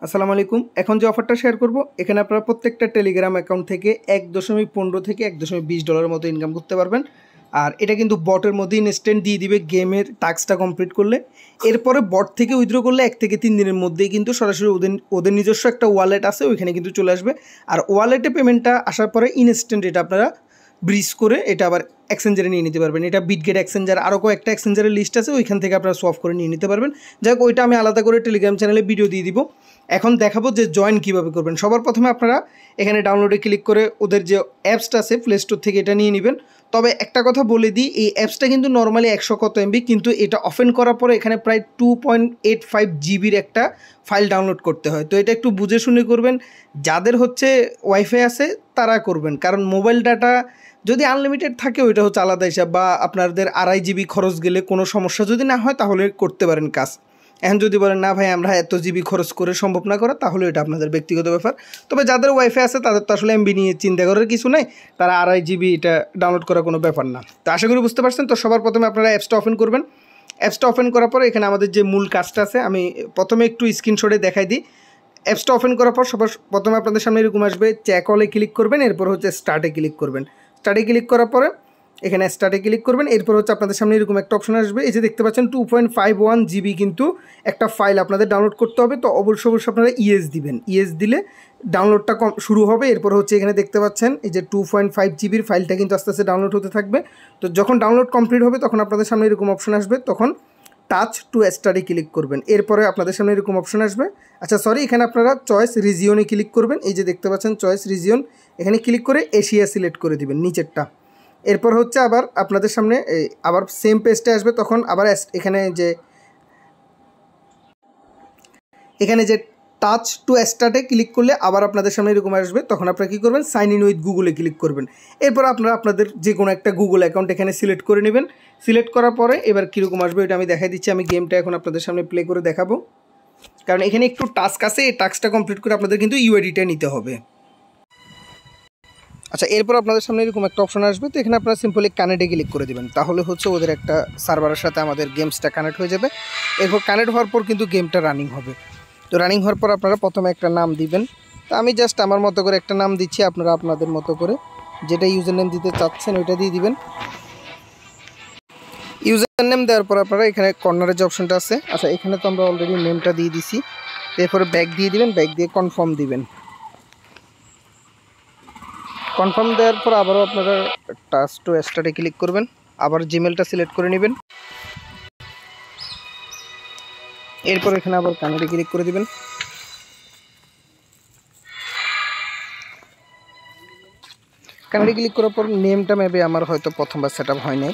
আসসালামু আলাইকুম। এখন যে অফারটা শেয়ার করব, এখানে আপনারা প্রত্যেকটা টেলিগ্রাম অ্যাকাউন্ট থেকে ১.১৫ থেকে $১.২০ মতো ইনকাম করতে পারবেন। আর এটা কিন্তু বটের মধ্যে ইনস্ট্যান্ট দিয়ে দিবে গেমের টাস্কটা কমপ্লিট করলে। এরপরে বট থেকে উইথড্র করলে ১ থেকে ৩ দিনের মধ্যেই কিন্তু সরাসরি ওদের নিজস্ব একটা ওয়ালেট আছে, ওইখানে কিন্তু চলে আসবে। আর ওয়ালেটে পেমেন্টটা আসার পরে ইনস্ট্যান্ট এটা আপনারা ব্রিজ করে এটা আবার এক্সচেঞ্জারে নিয়ে নিতে পারবেন। এটা বিটগেট এক্সচেঞ্জার, আরও কয়েকটা এক্সচেঞ্জারের লিস্ট আছে, ওইখান থেকে আপনারা সোয়াপ করে নিয়ে নিতে পারবেন। যাই হোক, ওইটা আমি আলাদা করে টেলিগ্রাম চ্যানেলে ভিডিও দিয়ে দিব। এখন দেখাবো যে জয়েন কীভাবে করবেন। সবার প্রথমে আপনারা এখানে ডাউনলোডে ক্লিক করে ওদের যে অ্যাপসটা আছে প্লে স্টোর থেকে এটা নিয়ে নেবেন। তবে একটা কথা বলে দিই, এই অ্যাপসটা কিন্তু নর্মালি ১০০ কত এমবি, কিন্তু এটা ওপেন করার পরে এখানে প্রায় 2.85 জিবির একটা ফাইল ডাউনলোড করতে হয়। তো এটা একটু বুঝে শুনে করবেন। যাদের হচ্ছে ওয়াইফাই আছে তারা করবেন, কারণ মোবাইল ডাটা যদি আনলিমিটেড থাকে ওইটা হচ্ছে আলাদা হিসাব, বা আপনাদের ২.৫ জিবি খরচ গেলে কোনো সমস্যা যদি না হয় তাহলে করতে পারেন কাজ। এখন যদি বলেন না ভাই আমরা এত জিবি খরচ করে সম্ভব না করা, তাহলে এটা আপনাদের ব্যক্তিগত ব্যাপার। তবে যাদের ওয়াইফাই আছে তাদের তো আসলে এমবি নিয়ে চিন্তা করার কিছু নাই, তারা ২.৫ জিবি এটা ডাউনলোড করা কোনো ব্যাপার না। তো আশা করি বুঝতে পারছেন। তো সবার প্রথমে আপনারা অ্যাপসটা ওপেন করবেন। অ্যাপসটা ওপেন করার পর এখানে আমাদের যে মূল কাজটা আছে আমি প্রথমে একটু স্ক্রিনশটে দেখাই দিই। অ্যাপসটা ওপেন করার পর সবার প্রথমে আপনাদের সামনে এরকম আসবে, চেক অলে ক্লিক করবেন, এরপর হচ্ছে স্টার্টে ক্লিক করবেন। স্টার্টে ক্লিক করার পরে এখানে স্টার্টে ক্লিক করবেন, এরপর হচ্ছে আপনাদের সামনে এরকম একটা অপশন আসবে। এই যে দেখতে পাচ্ছেন 2.51 জিবি কিন্তু একটা ফাইল আপনাদের ডাউনলোড করতে হবে। তো অবশ্যই আপনারা ইএস দিবেন। ইএস দিলে ডাউনলোডটা শুরু হবে। এরপর হচ্ছে এখানে দেখতে পাচ্ছেন এই যে 2.5 জিবির ফাইলটা কিন্তু আস্তে আস্তে ডাউনলোড হতে থাকবে। তো যখন ডাউনলোড কমপ্লিট হবে তখন আপনাদের সামনে এরকম অপশন আসবে, তখন টাচ টু স্টাডি ক্লিক করবেন। এরপরে আপনাদের সামনে এরকম অপশন আসবে। আচ্ছা সরি, এখানে আপনারা চয়েস রিজিয়নে ক্লিক করবেন। এই যে দেখতে পাচ্ছেন চয়েস রিজিয়ন, এখানে ক্লিক করে এশিয়া সিলেক্ট করে দিবেন নিচেরটা। এরপর হচ্ছে আবার আপনাদের সামনে আবার সেম পেজটা আসবে, তখন আবার এখানে যে টাচ টু স্টার্টে ক্লিক করলে আবার আপনাদের সামনে এরকম আসবে, তখন আপনারা কী করবেন, সাইন ইন উইথ গুগলে ক্লিক করবেন। এরপর আপনারা আপনাদের যে কোনো একটা গুগল অ্যাকাউন্ট এখানে সিলেক্ট করে নেবেন। সিলেক্ট করার পরে এবার কীরকম আসবে এটা আমি দেখাই দিচ্ছি। আমি গেমটা এখন আপনাদের সামনে প্লে করে দেখাবো, কারণ এখানে একটু টাস্ক আছে, এই টাস্কটা কমপ্লিট করে আপনাদের কিন্তু ইউআইডিটা নিতে হবে। আচ্ছা, এরপর আপনাদের সামনে এরকম একটা অপশন আসবে। তো এখানে আপনারা সিম্পলি কানেক্টে ক্লিক করে দেবেন, তাহলে হচ্ছে ওদের একটা সার্ভারের সাথে আমাদের গেমসটা কানেক্ট হয়ে যাবে। এরপর কানেক্ট হওয়ার পর কিন্তু গেমটা রানিং হবে। তো রানিং হওয়ার পর আপনারা প্রথমে একটা নাম দিবেন। তো আমি জাস্ট আমার মতো করে একটা নাম দিচ্ছি, আপনারা আপনাদের মতো করে যেটা ইউজার নেম দিতে চাচ্ছেন ওইটা দিয়ে দিবেন। ইউজার নেম দেওয়ার পর আপনারা এখানে কর্নারে যে অপশনটা আছে, আচ্ছা এখানে তো আমরা অলরেডি নেমটা দিয়ে দিছি। এরপরে ব্যাক দিয়ে দিবেন, ব্যাক দিয়ে কনফার্ম দিবেন। কনফার্ম দেওয়ার পর আবারও আপনারা টাচ টু স্টার্টে ক্লিক করবেন, আবার জিমেলটা সিলেক্ট করে নেবেন। এরপর এখানে আবার কানেক্টে ক্লিক করে দিবেন। কানেক্টে ক্লিক করার পর নেমটা মেবি আমার হয়তো প্রথমবার সেট আপ হয় নাই,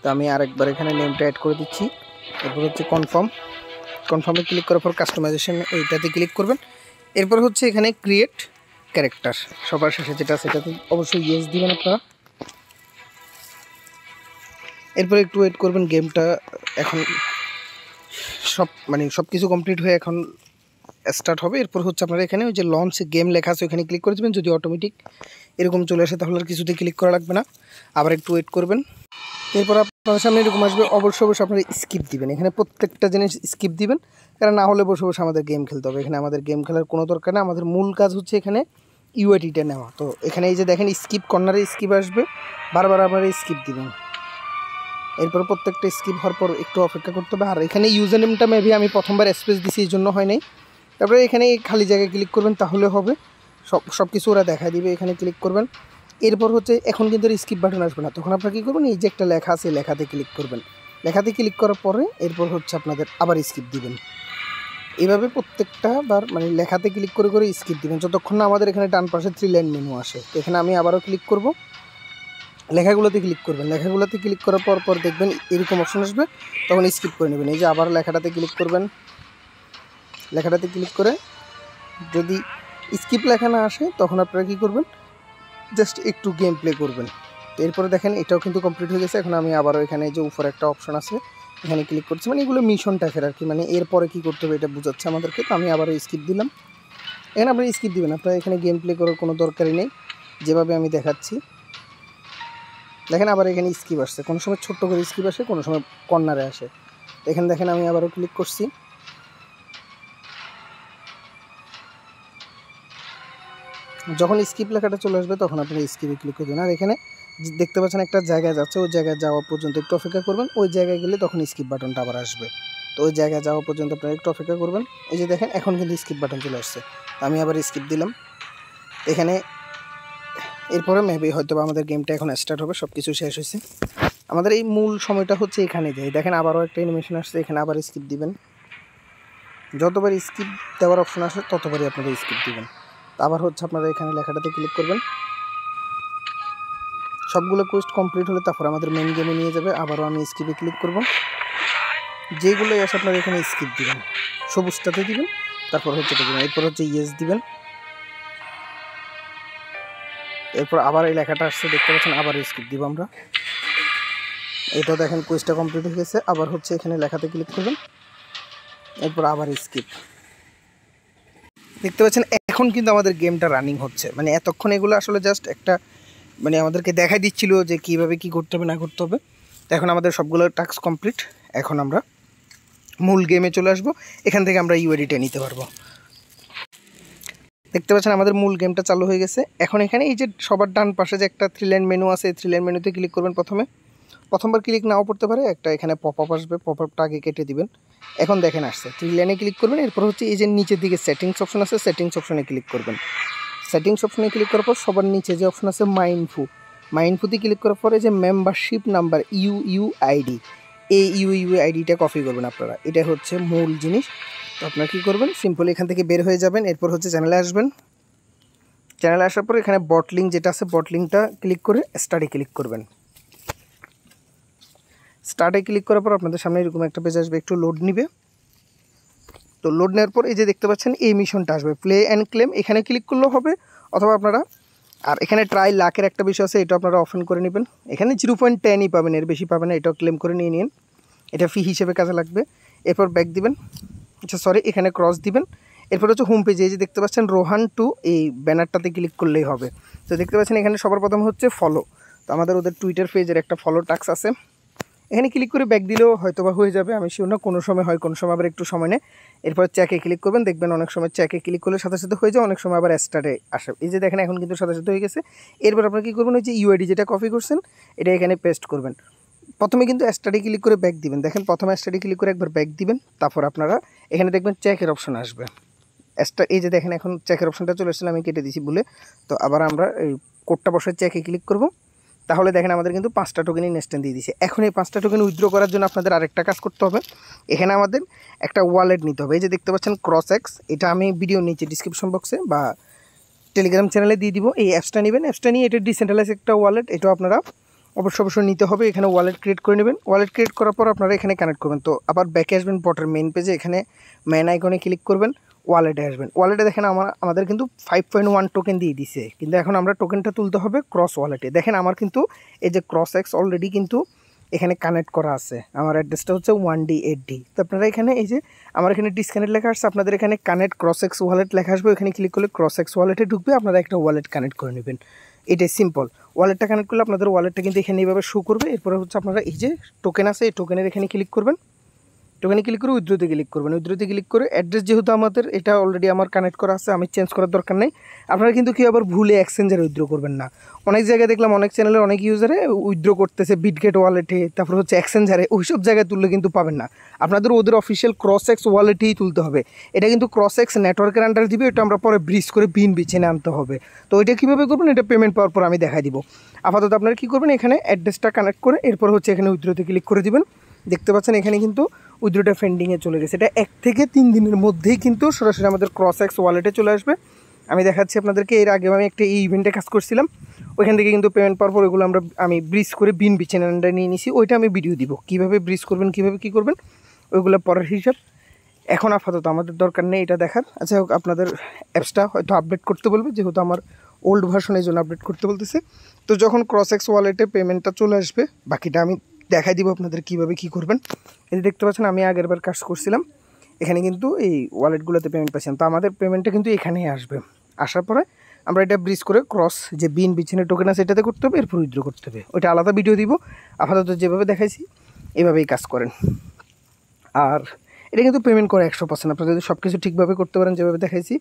তো আমি আরেকবার এখানে নেমটা অ্যাড করে দিচ্ছি। এরপর হচ্ছে কনফার্মে ক্লিক করার পর কাস্টমাইজেশন এইটাতে ক্লিক করবেন। এরপর হচ্ছে এখানে ক্রিয়েট ক্যারেক্টার সবার শেষে যেটা, সেটাতে অবশ্যই ইয়েস দিবেন আপনারা। এরপর একটু ওয়েট করবেন, গেমটা এখন সব কিছু কমপ্লিট হয়ে এখন স্টার্ট হবে। এরপর হচ্ছে আপনারা এখানে ওই যে লঞ্চ গেম লেখা আছে ওখানে ক্লিক করে দেবেন। যদি অটোমেটিক এরকম চলে আসে তাহলে আর কিছুতে ক্লিক করা লাগবে না, আবার একটু ওয়েট করবেন। এরপর আপনাদের সামনে এরকম আসবে, অবশ্যই আপনারা স্কিপ দিবেন। এখানে প্রত্যেকটা জিনিস স্কিপ দিবেন, কারণ না হলে বসে বসে আমাদের গেম খেলতে হবে। এখানে আমাদের গেম খেলার কোনো দরকার নেই, আমাদের মূল কাজ হচ্ছে এখানে ইউআইডিটা নেওয়া। তো এখানে এই যে দেখেন স্কিপ, কর্নারে স্কিপ আসবে, বারবার আপনারা স্কিপ দিবেন। এরপর প্রত্যেকটা স্কিপ হওয়ার পর একটু অপেক্ষা করতে হবে। আর এখানে ইউজার নেমটা মেবি আমি প্রথমবার স্পেস দিছি এই জন্য হয় নাই। তারপরে এখানে খালি জায়গায় ক্লিক করবেন, তাহলে হবে। সব কিছু ওরা দেখা দিবে, এখানে ক্লিক করবেন। এরপর হচ্ছে এখন কিন্তু স্কিপ বাটন আসবে না, তখন আপনারা কী করবেন, এই যে একটা লেখা আছে লেখাতে ক্লিক করবেন। লেখাতে ক্লিক করার পরে এরপর হচ্ছে আপনাদের আবার স্কিপ দিবেন। এইভাবে প্রত্যেকটা বার লেখাতে ক্লিক করে করে স্কিপ দিবেন, যতক্ষণ না আমাদের এখানে ডান পাশে 3 লাইন মেনু আসে। তো এখানে আমি আবারও ক্লিক করব, লেখাগুলোতে ক্লিক করবেন। লেখাগুলোতে ক্লিক করার পর দেখবেন এরকম অপশন আসবে, তখন স্কিপ করে নেবেন। এই যে আবার লেখাটাতে ক্লিক করবেন, লেখাটাতে ক্লিক করে যদি স্কিপ লেখা না আসে তখন আপনারা কী করবেন, জাস্ট একটু গেম প্লে করবেন। তো এরপরে দেখেন এটাও কিন্তু কমপ্লিট হয়ে গেছে। এখন আমি আবারও এখানে যে উপরে একটা অপশন আছে এখানে ক্লিক করছি, এগুলো মিশন টাইপের আর কি, এরপরে কী করতে হবে এটা বোঝাচ্ছে আমাদেরকে। তো আমি আবারও স্কিপ দিলাম। এখানে আপনারা স্কিপ দিবেন, আপনারা এখানে গেম প্লে করার কোনো দরকারই নেই, যেভাবে আমি দেখাচ্ছি। দেখেন আবার এখানে স্কিপ আসছে, কোনো সময় ছোট্ট করে স্কিপ আসে, কোনো সময় কর্নারে আসে। এখানে দেখেন আমি আবারও ক্লিক করছি। যখন স্কিপ লেখাটা চলে আসবে তখন আপনারা স্কিপে ক্লিক করবেন। আর এখানে দেখতে পাচ্ছেন একটা জায়গায় যাচ্ছে, ওই জায়গায় যাওয়া পর্যন্ত একটু অপেক্ষা করবেন। ওই জায়গায় গেলে তখন স্কিপ বাটনটা আবার আসবে। তো ওই জায়গায় যাওয়া পর্যন্ত আপনারা একটু অপেক্ষা করবেন। এই যে দেখেন এখন কিন্তু স্কিপ বাটন চলে আসছে, আমি আবার স্কিপ দিলাম এখানে। এরপরে মেবি হয়তো আমাদের গেমটা এখন স্টার্ট হবে, সব কিছু শেষ হয়েছে। আমাদের এই মূল সময়টা হচ্ছে এখানে যাই, দেখেন আবারও একটা অ্যানিমেশন আসছে, এখানে আবার স্কিপ দিবেন। যতবার স্কিপ দেওয়ার অপশন আসে ততবারই আপনারা স্কিপ দিবেন। আবার হচ্ছে আপনারা এখানে লেখাটাতে ক্লিক করবেন। সবগুলো কোয়েস্ট কমপ্লিট হলে তারপর আমাদের মেন গেমে নিয়ে যাবে। আবারও আমি স্কিপে ক্লিক করব। যেগুলোই আসে আপনারা এখানে স্কিপ দিবেন, সবুজটাতে দিবেন, তারপর হচ্ছে এটা দিবেন, এরপর হচ্ছে ইয়েস দিবেন। এরপর আবার এই লেখাটা আসছে দেখতে পাচ্ছেন, আবার স্কিপ দিব আমরা। এটা দেখেন কোয়েস্টটা কমপ্লিট হয়ে গেছে। আবার হচ্ছে এখানে লেখাতে ক্লিক করবেন, এরপর আবার স্কিপ। দেখতে পাচ্ছেন এখন কিন্তু আমাদের গেমটা রানিং হচ্ছে। মানে এতক্ষণ এগুলো আসলে জাস্ট একটা মানে আমাদেরকে দেখাই দিচ্ছিল যে কীভাবে কী করতে হবে না করতে হবে। তো এখন আমাদের সবগুলো টাস্ক কমপ্লিট। এখন আমরা মূল গেমে চলে আসবো, এখান থেকে আমরা ইউআইডিটা নিতে পারবো। দেখতে পাচ্ছেন আমাদের মূল গেমটা চালু হয়ে গেছে। এখন এখানে এই যে সবার ডান পাশে যে একটা 3 লাইন মেনু আছে, এই 3 লাইন মেনুতে ক্লিক করবেন। প্রথমবার ক্লিক নাও পড়তে পারে, একটা এখানে পপ আপ আসবে, পপ আপটা আগে কেটে দিবেন। এখন দেখেন আসছে 3 লাইনে ক্লিক করবেন। এরপর হচ্ছে এই যে নিচের দিকে সেটিংস অপশন আছে, সেটিংস অপশনে ক্লিক করবেন। সেটিংস অপশনে ক্লিক করার পর সবার নিচে যে অপশন আছে মাইনফুতে ক্লিক করার পরে যে মেম্বারশিপ নাম্বার ইউইউআইডি, এই ইউইউআইডিটা কপি করবেন আপনারা। এটা হচ্ছে মূল জিনিস। তো আপনারা কী করবেন, সিম্পলি এখান থেকে বের হয়ে যাবেন। এরপর হচ্ছে চ্যানেলে আসবেন। চ্যানেলে আসার পর এখানে বট লিঙ্ক যেটা আছে, বট লিঙ্কটা ক্লিক করে স্টার্টে ক্লিক করবেন। স্টার্টে ক্লিক করার পর আপনাদের সামনে এরকম একটা পেজ আসবে, একটু লোড নিবে। তো লোড নেওয়ার পর এই যে দেখতে পাচ্ছেন এই মিশনটা আসবে, প্লে অ্যান্ড ক্লেম, এখানে ক্লিক করলেও হবে। অথবা আপনারা আর এখানে ট্রাই লাখের একটা বিষয় আছে, এটা আপনারা অফেন করে নেবেন। এখানে 0.10ই পাবেন, এর বেশি পাবেন না, এটাও ক্লেম করে নিয়ে নিন, এটা ফি হিসেবে কাজে লাগবে। এরপর ব্যাক দিবেন, আচ্ছা সরি এখানে ক্রস দিবেন। এরপর হচ্ছে হোম পেজে এই যে দেখতে পাচ্ছেন রোহান 2, এই ব্যানারটাতে ক্লিক করলেই হবে। তো দেখতে পাচ্ছেন এখানে সবার প্রথম হচ্ছে ফলো। তো আমাদের ওদের টুইটার পেজের একটা ফলো টাস্ক আছে, এখানে ক্লিক করে ব্যাক দিলেও হয়তো বা হয়ে যাবে, আমি শিওর না, কোনো সময় হয় কোনো সময় আবার একটু সময় নেয়। এরপর চ্যাকে ক্লিক করবেন, দেখবেন অনেক সময় চ্যাকে ক্লিক করলে সাথে সাথে হয়ে যায়, অনেক সময় আবার স্টার্টে আসে। এই যে দেখেন এখন কিন্তু সাথে সাথে হয়ে গেছে। এরপর আপনারা কী করবেন, ওই যে ইউআইডি যেটা কপি করছেন এটা এখানে পেস্ট করবেন। প্রথমে কিন্তু স্টাডি ক্লিক করে ব্যাক দিবেন, দেখেন প্রথমে স্টাডি ক্লিক করে একবার ব্যাক দিবেন। তারপর আপনারা এখানে দেখবেন চেকের অপশন আসবে। এই যে দেখেন এখন চেকের অপশনটা চলে এসেছিল, আমি কেটে দিয়েছি বলে। তো আবার আমরা এই কোডটা বসে চেকে ক্লিক করব। তাহলে দেখেন আমাদের কিন্তু 5টা টোকেন ইনস্ট্যান্ট দিয়ে দিয়েছে। এখন এই 5টা টোকেন উইথড্র করার জন্য আপনাদের আরেকটা কাজ করতে হবে, এখানে আমাদের একটা ওয়ালেট নিতে হবে। এই যে দেখতে পাচ্ছেন ক্রসএক্স, এটা আমি ভিডিও নিচে ডিসক্রিপশন বক্সে বা টেলিগ্রাম চ্যানেলে দিয়ে দিব। এই অ্যাপসটা নেবেন, অ্যাপসটা নিয়ে এটা ডিসেন্ট্রালাইজ একটা ওয়ালেট, এটাও আপনারা অবশ্যই নিতে হবে। এখানে ওয়ালেট ক্রিয়েট করে নেবেন। ওয়ালেট ক্রিয়েট করার পর আপনারা এখানে কানেক্ট করবেন। তো আবার ব্যাকে আসবেন বটের মেন পেজে, এখানে মেন আইকনে ক্লিক করবেন, ওয়ালেটে আসবেন। ওয়ালেটে দেখেন আমাদের কিন্তু 5.1 টোকেন দিয়ে দিছে, কিন্তু এখন আমরা টোকেনটা তুলতে হবে ক্রস ওয়ালেটে। দেখেন আমার কিন্তু এই যে ক্রসএক্স অলরেডি কিন্তু এখানে কানেক্ট করা আছে, আমার অ্যাড্রেসটা হচ্ছে 1D8D। তো আপনারা এখানে এই যে আমার এখানে ডিসকানেক্ট লেখা আসছে, আপনাদের এখানে কানেক্ট ক্রসএক্স ওয়ালেট লেখা আসবে, এখানে ক্লিক করলে ক্রসএক্স ওয়ালেটে ঢুকবে, আপনারা একটা ওয়ালেট কানেক্ট করে নেবেন। এটাই সিম্পল। ওয়ালেটটা কানেক্ট করলে আপনাদের ওয়ালেটটা কিন্তু এখানে এইভাবে শো করবে। এরপরে হচ্ছে আপনারা এই যে টোকেন আছে, এই টোকেনের এখানে ক্লিক করবেন, টোকেনে ক্লিক করে উইথড্রোতে ক্লিক করবেন। উইথড্রোতে ক্লিক করে অ্যাড্রেস যেহেতু আমাদের এটা অলরেডি আমার কানেক্ট করা আছে, আমি চেঞ্জ করার দরকার নেই। আপনারা কিন্তু কেউ আবার ভুলে এক্সচেঞ্জারে উইথড্রো করবেন না। অনেক জায়গায় দেখলাম অনেক চ্যানেলে অনেক ইউজারে উইথড্রো করতেছে বিটগেট ওয়ালেটে, তারপর হচ্ছে এক্সচেঞ্জারে, ওইসব জায়গায় তুললে কিন্তু পাবেন না। আপনাদের ওদের অফিসিয়াল ক্রসএক্স ওয়ালেটেই তুলতে হবে। এটা কিন্তু ক্রসএক্স নেটওয়ার্কের আন্ডার দিবে, এটা আমরা পরে ব্রিজ করে বিছিয়ে আনতে হবে। তো এটা কীভাবে করবেন, এটা পেমেন্ট পাওয়ার পর আমি দেখাই দিব। আপাতত আপনারা কী করবেন, এখানে অ্যাড্রেসটা কানেক্ট করে এরপর হচ্ছে এখানে উইথড্রোতে ক্লিক করে দিবেন। দেখতে পাচ্ছেন এখানে কিন্তু উইথড্রোটা পেন্ডিংয়ে চলে গেছে। এটা 1 থেকে 3 দিনের মধ্যেই কিন্তু সরাসরি আমাদের ক্রসএক্স ওয়ালেটে চলে আসবে। আমি দেখাচ্ছি আপনাদেরকে, এর আগে আমি একটা ইভেন্টে কাজ করছিলাম, ওইখান থেকে কিন্তু পেমেন্ট পাওয়ার পর ওইগুলো আমি ব্রিজ করে বিছানাটা নিয়ে নিছি, ওইটা আমি ভিডিও দিব কীভাবে ব্রিজ করবেন, কীভাবে কী করবেন, ওইগুলো পরের হিসাব। এখন আপাতত আমাদের দরকার নেই এটা দেখার। আচ্ছা হোক, আপনাদের অ্যাপসটা হয়তো আপডেট করতে বলবে, যেহেতু আমার ওল্ড ভার্সন এই জন্য আপডেট করতে বলতেছে। তো যখন ক্রসএক্স ওয়ালেটে পেমেন্টটা চলে আসবে, বাকিটা আমি দেখাই দিব আপনাদের কীভাবে কী করবেন। এই যে দেখতে পাচ্ছেন আমি আগেরবার কাজ করছিলাম, এখানে কিন্তু এই ওয়ালেটগুলোতে পেমেন্ট পাচ্ছিলাম। তো আমাদের পেমেন্টটা কিন্তু এখানেই আসবে। আসার পরে আমরা এটা ব্রিজ করে ক্রস যে বিছানের টোকেন আছে এটাতে করতে হবে, এরপর উইথড্র করতে হবে, ওইটা আলাদা ভিডিও দিব। আপাতত যেভাবে দেখাইছি এভাবেই কাজ করেন। আর এটা কিন্তু পেমেন্ট করে 100%। আপনারা যদি সব কিছু ঠিকভাবে করতে পারেন যেভাবে দেখাইছি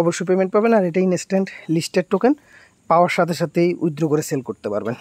অবশ্যই পেমেন্ট পাবেন। আর এটা ইনস্ট্যান্ট লিস্টেড টোকেন, পাওয়ার সাথে সাথেই উইথড্র করে সেল করতে পারবেন।